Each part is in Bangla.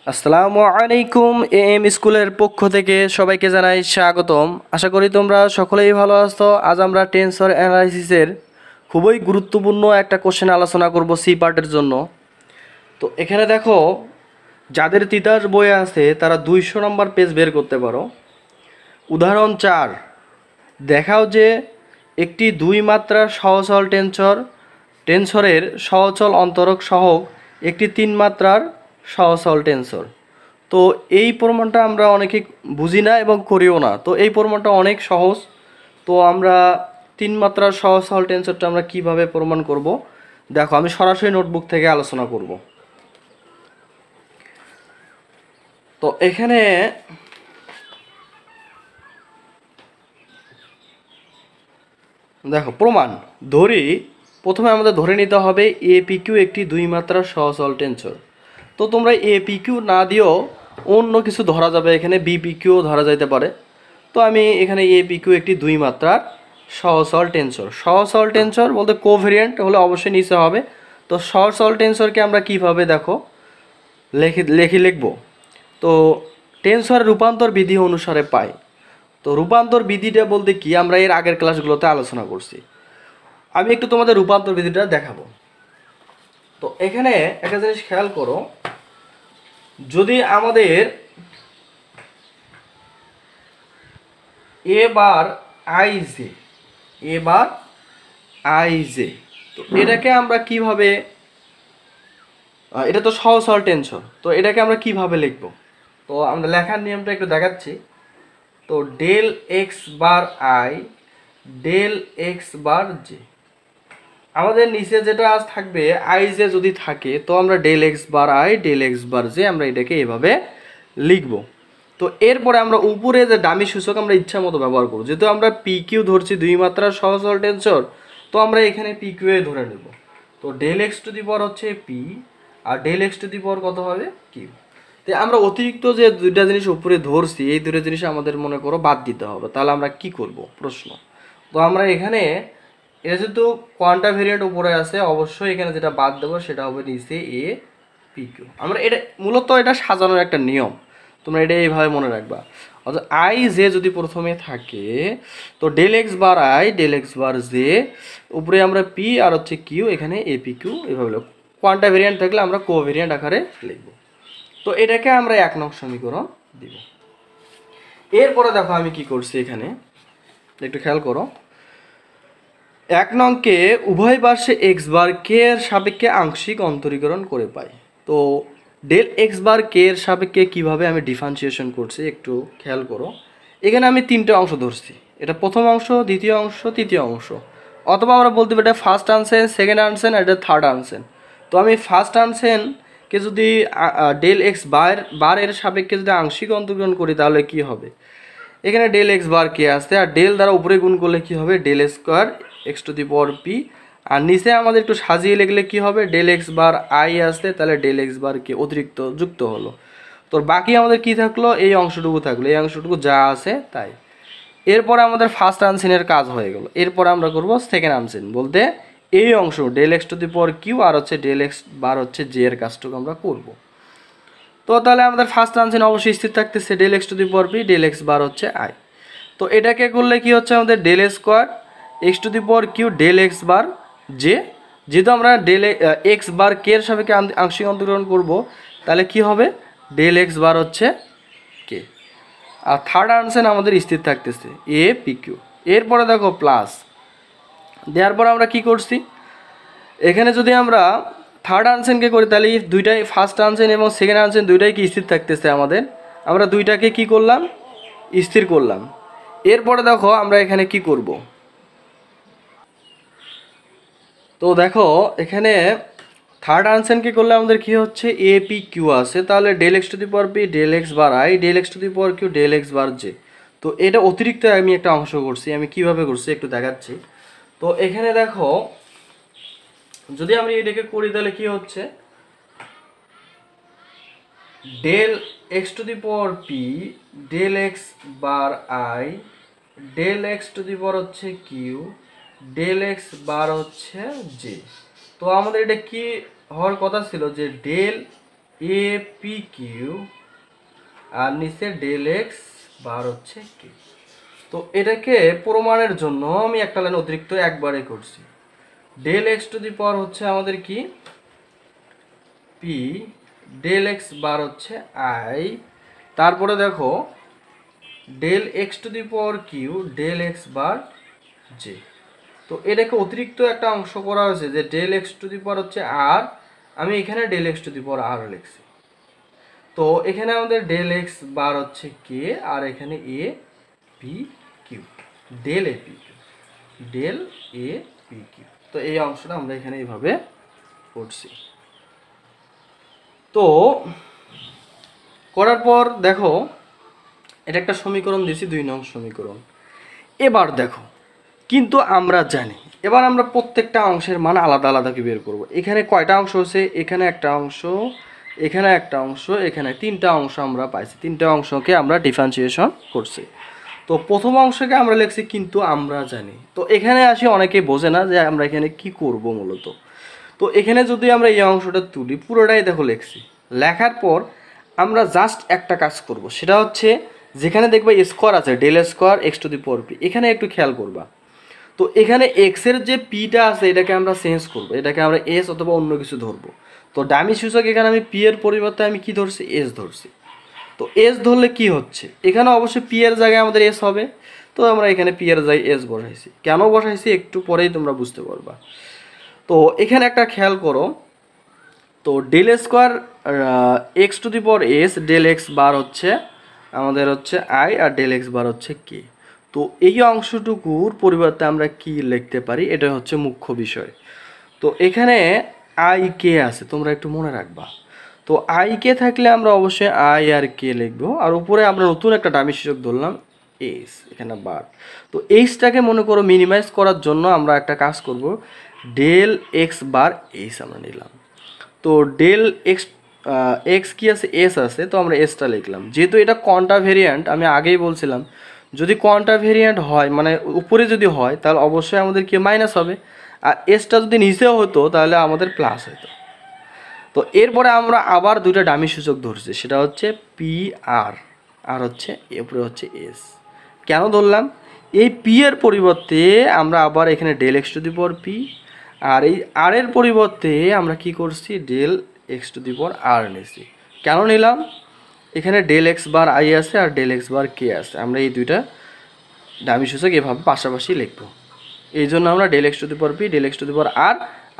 আসসালামু আলাইকুম। এম স্কুলের পক্ষ থেকে সবাইকে জানাই স্বাগতম। আশা করি তোমরা সকলেই ভালো আছো। আজ আমরা টেন্সর অ্যানালাইসিসের খুবই গুরুত্বপূর্ণ একটা কোশ্চেন আলোচনা করব সি পার্টের জন্য। তো এখানে দেখো, যাদের তিতাস বই আছে তারা 200 নম্বর পেজ বের করতে পারো। উদাহরণ 4, দেখাও যে একটি 2 মাত্রার সহচল টেন্সরের সহচল অন্তরক সহগ একটি 3 মাত্রার সহচল টেন্সর। তো এই প্রমাণটা আমরা অনেকে বুঝি না এবং করিও না। তো এই প্রমাণটা অনেক সহজ। তো আমরা 3 মাত্রার সহচল টেন্সরটা আমরা কিভাবে প্রমাণ করব, দেখো আমি সরাসরি নোটবুক থেকে আলোচনা করব। তো এখানে দেখো প্রমাণ ধরি, প্রথমে আমাদের ধরে নিতে হবে এপিকিউ একটি 2 মাত্রার সহচল টেন্সর। তো তোমরা এপিকিউ না দিও, অন্য কিছু ধরা যাবে, এখানে বিপিকিউ ধরা যাইতে পারে। তো আমি এখানে এপিকিউ একটি 2 মাত্রার সহচল টেন্সর। সহচল টেন্সর বলতে কোভেরিয়েন্ট হলে অবশ্যই নিচে হবে। তো সহচল টেন্সরকে আমরা কিভাবে দেখো লিখব। তো টেন্সর রূপান্তর বিধি অনুসারে পাই। তো রূপান্তর বিধিটা বলতে কি, আমরা এর আগের ক্লাসগুলোতে আলোচনা করছি। আমি একটু তোমাদের রূপান্তর বিধিটা দেখাবো। তো এখানে একটা জিনিস খেয়াল করো, যদি আমাদের এবার আই জে, তো এটাকে আমরা কিভাবে, এটা তো সহচল টেন্সর, তো এটাকে আমরা কিভাবে লিখব। তো আমরা লেখার নিয়মটা একটু দেখাচ্ছি। তো del x bar i, del x bar j, আমাদের নিচে যেটা আজ থাকবে আই জে যদি থাকে, তো আমরা del x bar i del x bar j আমরা এটাকে এভাবে লিখব। তো এরপরে আমরা উপরে যে ডামি সূচক আমরা ইচ্ছা মতো ব্যবহার করব। যেহেতু আমরা পি কিউ ধরছি 2 মাত্রার সহচল টেন্সর, তো আমরা এখানে পি কিউ এ ধরে নেব। তো del x to the power হচ্ছে পি, আর del x to the power কত হবে, কিউ। তো আমরা অতিরিক্ত যে দুইটা জিনিস উপরে ধরছি, এই দুটো জিনিস আমাদের মনে করো বাদ দিতে হবে। তাহলে আমরা কি করব প্রশ্ন। তো আমরা এখানে, এটা যেহেতু কোয়ান্টা ভেরিয়েন্ট উপরে আছে, অবশ্যই এখানে যেটা বাদ দেবো সেটা হবে নিচে এ পি কিউ। আমরা এটা মূলত এটা সাজানোর একটা নিয়ম, তোমরা এটা এইভাবে মনে রাখবা। অর্থাৎ আই জে যদি প্রথমে থাকে, তো del x bar i del x bar j, উপরে আমরা পি আর হচ্ছে কিউ, এখানে এ পি কিউ এভাবে লিখব। কোয়ান্টা ভেরিয়েন্ট থাকলে আমরা কোভেরিয়েন্ট আকারে লিখব। তো এটাকে আমরা 1 নং সমীকরণ দিব। এরপরে দেখো আমি কি করছি, এখানে একটু খেয়াল করো। 1 নংকে উভয় পার্শ্বে এক্স বার কে এর সাপেক্ষে আংশিক অন্তরীকরণ করে পাই। তো ডেল এক্স বার কে এর সাপেক্ষে কীভাবে আমি ডিফারেন্সিয়েশন করছি একটু খেয়াল করো। এখানে আমি 3টে অংশ ধরছি, এটা প্রথম অংশ, দ্বিতীয় অংশ, তৃতীয় অংশ। অথবা আমরা বলতে পারি এটা ফার্স্ট আনসেন, সেকেন্ড আনসেন, আর এটা থার্ড আনসেন। তো আমি ফার্স্ট আনসেনকে যদি ডেল এক্স বার এর সাপেক্ষে যদি আংশিক অন্তরীকরণ করি, তাহলে কি হবে, এখানে ডেল এক্স বার কে আসছে, আর ডেল দ্বারা উপরে গুণ করলে কি হবে, del square x to the power p. আর নিচে আমাদের একটু সাজিয়ে লিখলে কি হবে, ডেল এক্স বার আই আসছে, তাহলে ডেল এক্স বার কে অতিরিক্ত যুক্ত হলো। তো বাকি আমাদের কি থাকলো, এই অংশটুকু থাকলো, এই অংশটুকু যা আছে তাই। এরপরে আমাদের ফার্স্ট আনসিনের কাজ হয়ে গেল। এরপরে আমরা করব সেকেন্ড আনসিন, বলতে এই অংশ del x to the power q আর হচ্ছে ডেল এক্স বার হচ্ছে জে এর কাজটুকু আমরা করব। তো তাহলে আমাদের ফার্স্ট আনসিন অবশ্যই স্থির থাকতেছে del x to the power p, del x bar হচ্ছে আই। তো এটাকে করলে কি হচ্ছে, আমাদের del square x to the power q del x bar j. যেহেতু আমরা ডেল এক্স বার কে এর সাপেক্ষে আংশিক অন্তরীকরণ করব, তাহলে কি হবে, ডেল এক্স বার হচ্ছে কে। আর থার্ড আনসার আমাদের স্থির থাকতেছে এ পি কিউ। এরপরে দেখো প্লাস দেওয়ার পর আমরা কি করছি, এখানে যদি আমরা থার্ড আনসেনকে করি, তাহলে দুইটাই ফার্স্ট আনসেন এবং সেকেন্ড আনসেন দুইটাই কি স্থির থাকতেছে আমাদের। আমরা দুইটাকে কি করলাম, স্থির করলাম। এরপরে দেখো আমরা এখানে কি করব। তো দেখো এখানে থার্ড আনসেনকে করলে আমাদের কি হচ্ছে, এ পি কিউ আছে, তাহলে del x to the power p del x bar i del x to the power q del x bar j. তো এটা অতিরিক্ত আমি একটা অংশ করছি, আমি কিভাবে করছি একটু দেখাচ্ছি। তো এখানে দেখো, যদি আমি এটাকে করি তাহলে কি হচ্ছে, del x to the power p del x bar i del x to the power হচ্ছে কিউ ডেল এক্স বার হচ্ছে জে। তো আমাদের এটা কি হওয়ার কথা ছিল, যে del a p Q R নিচে ডেল এক্স বার হচ্ছে কে। তো এটাকে প্রমাণের জন্য আমি একটা লাইন অতিরিক্ত একবারে করছি। Del x to the power হচ্ছে আমাদের কি পি, ডেল এক্স বার হচ্ছে আই, তারপরে দেখো del x to the power q del x bar j. তো এটাকে অতিরিক্ত একটা অংশ করা হয়েছে যে del x to the power হচ্ছে আর, আমি এখানে del x to the power r লিখছি। তো এখানে আমাদের ডেল এক্স বার হচ্ছে কে আর এখানে a p q, del a p q, del a p q. তো এই অংশটা আমরা এখানে এইভাবে করছি। তো করার পর দেখো এটা একটা সমীকরণ দিয়েছি, 2 নং সমীকরণ। এবার দেখো কিন্তু আমরা জানি, এবার আমরা প্রত্যেকটা অংশের মান আলাদা আলাদা কি বের করব। এখানে কয়টা অংশ আছে, এখানে একটা অংশ, এখানে একটা অংশ, এখানে 3টা অংশ আমরা পাইছি, 3টা অংশকে আমরা ডিফারেন্সিয়েশন করছি। তো প্রথম অংশকে আমরা লিখছি কিন্তু আমরা জানি। তো এখানে আসি অনেকেই বোঝে না যে আমরা এখানে কি করব মূলত। তো এখানে যদি আমরা এই অংশটা তুলি, পুরোটাই দেখো লিখছি, লেখার পর আমরা জাস্ট একটা কাজ করব, সেটা হচ্ছে যেখানে দেখবে স্কোয়ার আছে del square x to the power p, এখানে একটু খেয়াল করবা। তো এখানে এক্সের যে পিটা আছে এটাকে আমরা চেঞ্জ করব, এটাকে আমরা এস অথবা অন্য কিছু ধরবো। তো ডামি সূচক এখানে আমি পি এর পরিবর্তে আমি কি ধরছি, এস ধরছি। তো এস ধরলে কি হচ্ছে, এখানে অবশ্যই পি এর জায়গায় আমাদের এস হবে। তো আমরা এখানে পি এর জায়গায় এস বসাইছি, কেন বসাইছি একটু পরেই তোমরা বুঝতে পারবা। তো এখানে একটা খেয়াল করো, তো del square x to the power s del x bar হচ্ছে আমাদের হচ্ছে আই আর ডেল এক্স বার হচ্ছে কে। তো এই অংশটুকুর পরিবর্তে আমরা কি লিখতে পারি, এটা হচ্ছে মুখ্য বিষয়। তো এখানে আই কে আছে, তোমরা একটু মনে রাখবা। তো আই কে থাকলে আমরা অবশ্যই আই আর কে লিখবো, আর উপরে আমরা নতুন একটা ডামি সূচক ধরলাম এইচ, এখানে বার। তো এইচটাকে মনে করো মিনিমাইজ করার জন্য আমরা একটা কাজ করব, ডেল এক্স বার এইচ আমরা নিলাম। তো ডেল এক্স এক্স কি আছে, এস আছে, তো আমরা এসটা লিখলাম। যেহেতু এটা কোয়ান্টা ভেরিয়েন্ট, আমি আগেই বলছিলাম যদি কোয়ান্টা ভেরিয়েন্ট হয় মানে উপরে যদি হয় তাহলে অবশ্যই আমাদের কি মাইনাস হবে, আর এসটা যদি নিচেও হতো তাহলে আমাদের প্লাস হতো। তো এরপরে আমরা আবার 2টা ডামি সূচক ধরছি, সেটা হচ্ছে পি আর, আর হচ্ছে এরপরে হচ্ছে এস। কেন ধরলাম, এই পি এর পরিবর্তে আমরা আবার এখানে del x to the power p, আর এই আর এর পরিবর্তে আমরা কি করছি, del x to the power r নিয়েছি। কেন নিলাম, এখানে ডেল এক্স বার আই আছে আর ডেল এক্স বার কে আছে, আমরা এই 2টা ডামি সূচক এভাবে পাশাপাশি লিখবো। এই জন্য আমরা del x to the power p del x to the power r,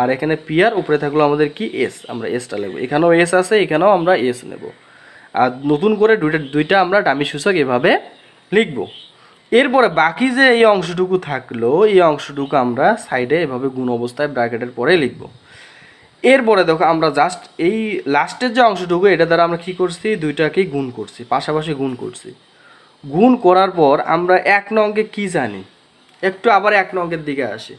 আর এখানে পি আর উপরে থাকলো আমাদের কি এস, আমরা এসটা লিখবো। এখানেও এস আছে, এখানেও আমরা এস নেব, আর নতুন করে দুইটা আমরা ডামি সূচক এভাবে লিখবো। এরপরে বাকি যে এই অংশটুকু থাকলো, এই অংশটুকু আমরা সাইডে এভাবে গুণ অবস্থায় ব্র্যাকেটের পরে লিখবো। এরপরে দেখো আমরা জাস্ট এই লাস্টের যে অংশটুকু এটা দ্বারা আমরা কি করছি, দুইটাকেই গুণ করছি, পাশাপাশি গুণ করছি। গুণ করার পর আমরা 1 নংকে কি জানি, একটু আবার 1 নংয়ের দিকে আসি।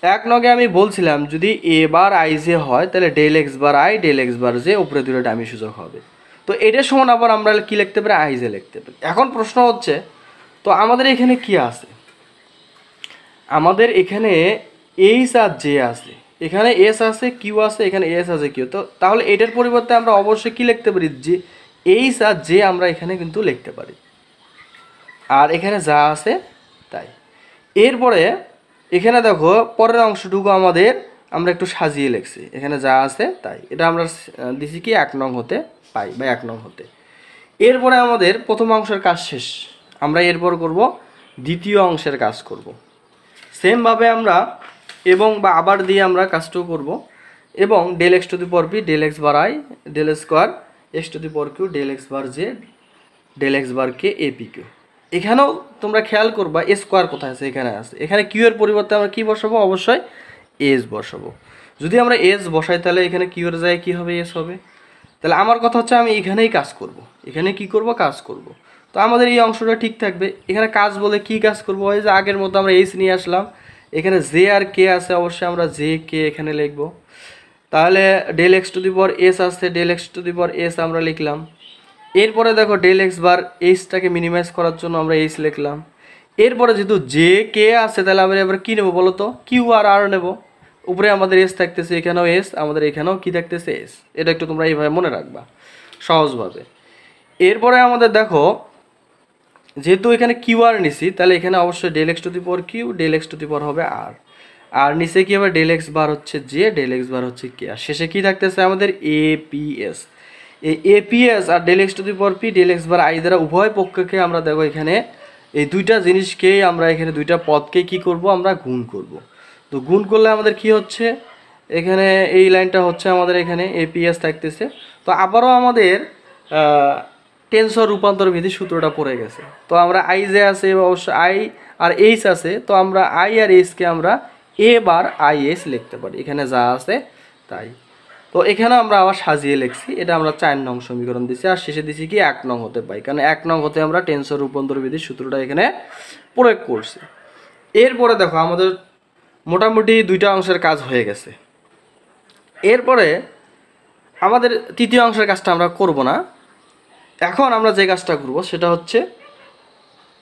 1 নংয়ে আমি বলছিলাম যদি এ বার আই জে হয় তাহলে del x bar i del x bar j উপরে 2টা ডামি সূচক হবে। তো এটার সমান আবার আমরা কি লিখতে পারি, আই জে লিখতে পারি। এখন প্রশ্ন হচ্ছে, তো আমাদের এখানে কি আছে, আমাদের এখানে এইচ আর জে আছে, এখানে এস আছে কিউ আছে, এখানে এস আছে কিউ। তো তাহলে এটার পরিবর্তে আমরা অবশ্যই কি লিখতে পারি, যে এইচ আর জে আমরা এখানে কিন্তু লিখতে পারি, আর এখানে যা আছে তাই। এরপরে এখানে দেখো পরের অংশটুকু আমাদের আমরা একটু সাজিয়ে লিখছি, এখানে যা আছে তাই, এটা আমরা দিছি কি 1 নং হতে পাই বা 1 নং হতে। এরপরে আমাদের প্রথম অংশের কাজ শেষ, আমরা এরপর করব দ্বিতীয় অংশের কাজ করব। সেমভাবে আমরা এবং বা আবার দিয়ে আমরা কাজটাও করব, এবং del x to the power p del x bar i del square x to the power q del x bar j del x bar k a p q. এখানেও তোমরা খেয়াল করবা স্কোয়ার কোথায় আছে, এখানে আছে। এখানে কিউ এর পরিবর্তে আমরা কি বসাবো, অবশ্যই এস বসাবো। যদি আমরা এস বসাই তাহলে এখানে কিউ এর জায়গায় কী হবে, এস হবে। তাহলে আমার কথা হচ্ছে আমি এখানেই কাজ করব, এখানে কি করব, কাজ করব। তো আমাদের এই অংশটা ঠিক থাকবে। এখানে কাজ বলে কি কাজ করব, ওই যে আগের মতো আমরা এইচ নিয়ে আসলাম, এখানে জে আর কে আছে, অবশ্যই আমরা জে কে এখানে লিখব। তাহলে del x to the power s আছে, del x to the power s আমরা লিখলাম। এরপরে দেখো ডেল এক্স বার এইচটাকে মিনিমাইজ করার জন্য আমরা এইচ লিখলাম। এরপরে যেহেতু জে কে আছে তাহলে আমরা এবার কী নেবো বলো তো, কিউ আর আর নেব। উপরে আমাদের এস থাকতেছে, এখানেও এস, আমাদের এখানেও কি থাকতেছে এস। এটা একটু তোমরা এইভাবে মনে রাখবা সহজভাবে। এরপরে আমাদের দেখো যেহেতু এখানে কিউ আর নিছি, তাহলে এখানে অবশ্যই del x to the power q, del x to the power হবে আর, আর নিচে কি হবে ডেল এক্স বার হচ্ছে জে, ডেল এক্স বার হচ্ছে কে, আর শেষে কি থাকতেছে আমাদের এপিএস। এই এপিএস আর del x to the power p, del x bar i দ্বারা উভয় পক্ষকে আমরা দেখো এখানে এই দুইটা জিনিসকেই আমরা এখানে দুইটা পদকে কি করব আমরা গুণ করব। তো গুণ করলে আমাদের কি হচ্ছে এখানে এই লাইনটা হচ্ছে আমাদের এখানে এপিএস থাকতেছে। তো আবারও আমাদের টেন্সর রূপান্তর বিধি সূত্রটা পড়ে গেছে। তো আমরা আই যে আছে অবশ্য আই আর এইচ আছে, তো আমরা আই আর এইচকে আমরা এ বার আই এইচ লিখতে পারি, এখানে যা আছে তাই। তো এখানে আমরা আবার সাজিয়ে লিখছি, এটা আমরা 4 নং সমীকরণ দিছি, আর শেষে দিছি কি 1 নং হতে পাই, কারণ 1 নং হতে আমরা টেন্সর রূপান্তর বিধির সূত্রটা এখানে প্রয়োগ করছি। এরপরে দেখো আমাদের মোটামুটি দুইটা অংশের কাজ হয়ে গেছে। এরপরে আমাদের তৃতীয় অংশের কাজটা আমরা করব না, এখন আমরা যে কাজটা করব সেটা হচ্ছে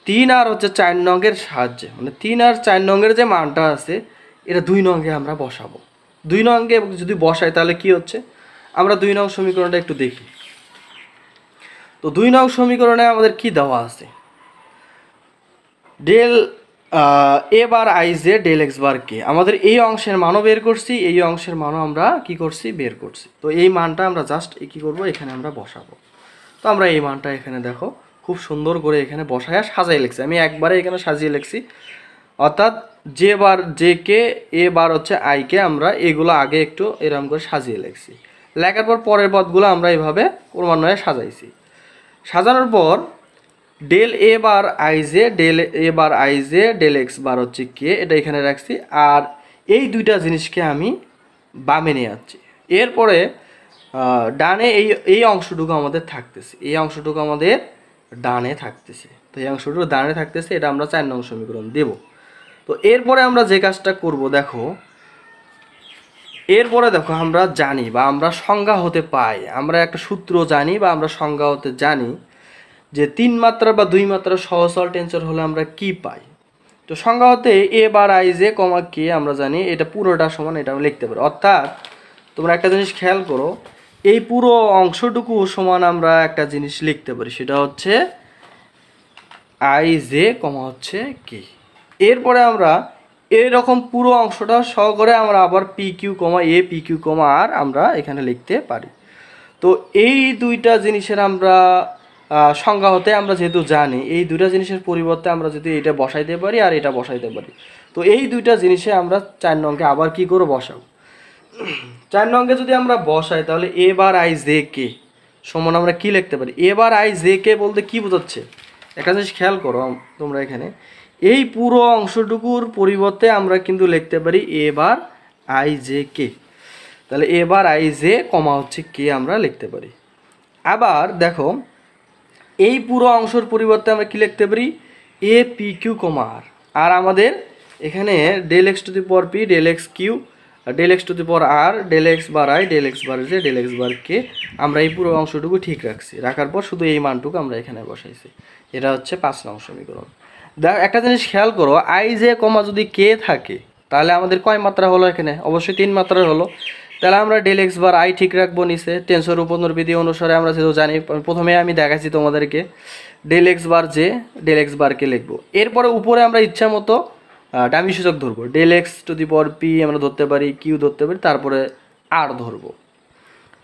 3 আর হচ্ছে 4 নংয়ের সাহায্যে, মানে 3 আর 4 নংয়ের যে মানটা আছে এটা 2 নংয়ে আমরা বসাবো। 2 নংয়ে যদি বসাই তাহলে কি হচ্ছে, আমরা 2 নং সমীকরণটা একটু দেখি। তো 2 নং সমীকরণে আমাদের কি দেওয়া আছে, del a bar i j del x bar k, আমাদের এই অংশের মানও বের করছি, এই অংশের মানও আমরা কি করছি বের করছি। তো এই মানটা আমরা জাস্ট কি করব এখানে আমরা বসাবো। তো আমরা এই মানটা এখানে দেখো খুব সুন্দর করে এখানে বসায় সাজাই লিখছি, আমি একবারে এখানে সাজিয়ে লিখছি, অর্থাৎ যে বার জে কে, এ বার হচ্ছে আই কে, আমরা এগুলো আগে একটু এরকম করে সাজিয়ে লিখছি। লেখার পর পরের পদগুলো আমরা এইভাবে ক্রমান্বয়ে সাজাইছি। সাজানোর পর del a bar i j, del a bar i j del x bar হচ্ছে কে, এটা এখানে রাখছি, আর এই দুইটা জিনিসকে আমি বামে নিয়ে যাচ্ছি। এরপরে ডানে এই অংশটুকু আমাদের থাকতেছে, এই অংশটুকু আমাদের ডানে থাকতেছে, তো এই অংশটুকু ডানে থাকতেছে, এটা আমরা 4 নং সমীকরণ দেব। তো এরপরে আমরা যে কাজটা করব দেখো, এরপরে দেখো আমরা জানি বা আমরা সংজ্ঞা হতে পাই, আমরা একটা সূত্র জানি বা আমরা সংজ্ঞা হতে জানি যে 3 মাত্রা বা 2 মাত্রা সহজসরল টেন্সর হলে আমরা কি পাই। তো সংজ্ঞা হতে এ বার আই জে কমা কে আমরা জানি এটা পুরোটা সমান, এটা আমরা লিখতে পারি। অর্থাৎ তোমরা একটা জিনিস খেয়াল করো, এই পুরো অংশটুকু সমান আমরা একটা জিনিস লিখতে পারি, সেটা হচ্ছে আই জে কমা হচ্ছে কে। এরপরে আমরা এরকম পুরো অংশটা সহকারে আমরা আবার পি কিউ কমা এ, পি কিউ কমা আর আমরা এখানে লিখতে পারি। তো এই দুইটা জিনিসের আমরা সংজ্ঞা হতে আমরা যেহেতু জানি, এই দুইটা জিনিসের পরিবর্তে আমরা যদি এটা বসাইতে পারি আর এটা বসাইতে পারি, তো এই দুইটা জিনিসে আমরা 4 নংকে আবার কি করে বসাবো। 4 নংকে যদি আমরা বসাই তাহলে এ বার আই জে কে সমান আমরা কি লিখতে পারি, এ বার আই জে কে বলতে কি বোঝাচ্ছে একটা জিনিস খেয়াল করো তোমরা, এখানে এই পুরো অংশটুকুর পরিবর্তে আমরা কিন্তু লিখতে পারি এ বার আই জে কে, তাহলে এ বার আই জে কমা হচ্ছে কে আমরা লিখতে পারি। আবার দেখো এই পুরো অংশের পরিবর্তে আমরা কি লিখতে পারি এ পি কিউ কমা আর, আর আমাদের এখানে del x to the power p, del x q, del x to the power r, del x bar i, del x bar j, del x bar k, আমরা এই পুরো অংশটুকু ঠিক রাখছি। রাখার পর শুধু এই মানটুকু আমরা এখানে বসাইছি, এটা হচ্ছে 5 নং সমীকরণ। দেখো একটা জিনিস খেয়াল করো, আই জে কমা যদি কে থাকে তাহলে আমাদের কয় মাত্রা হলো এখানে, অবশ্যই 3 মাত্রার হলো। তাহলে আমরা ডেল এক্স বার আই ঠিক রাখবো নিচে, টেন্সর রূপান্তর বিধি অনুসারে আমরা যেহেতু জানি, প্রথমে আমি দেখাচ্ছি তোমাদেরকে del x bar j, del x বারকে লিখবো। এরপরে উপরে আমরা ইচ্ছা মতো ডামি সূচক ধরবো, del x to the power p আমরা ধরতে পারি, কিউ ধরতে পারি, তারপরে আর ধরবো।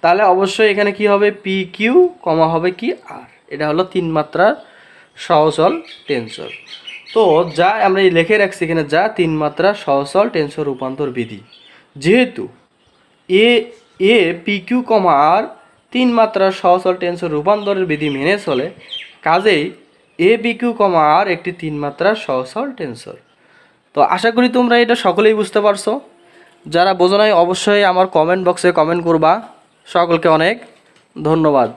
তাহলে অবশ্যই এখানে কি হবে পি কিউ কমা হবে কি আর, এটা হলো 3 মাত্রার সহজসরল টেন্সর। তো যা আমরা লিখে রাখছি এখানে যা 3 মাত্রা সহজসরল টেন্সর রূপান্তর বিধি, যেহেতু এ পি কিউ কমা আর 3 মাত্রার সহজসরল টেন্সর রূপান্তরের বিধি মেনে চলে, কাজেই এ পি কিউ কমা আর একটি 3 মাত্রার সহজসরল টেন্সর। তো আশা করি তোমরা এটা সকলেই বুঝতে পারছো। যারা বোঝো নাই অবশ্যই আমার কমেন্ট বক্সে কমেন্ট করবা। সকলকে অনেক ধন্যবাদ।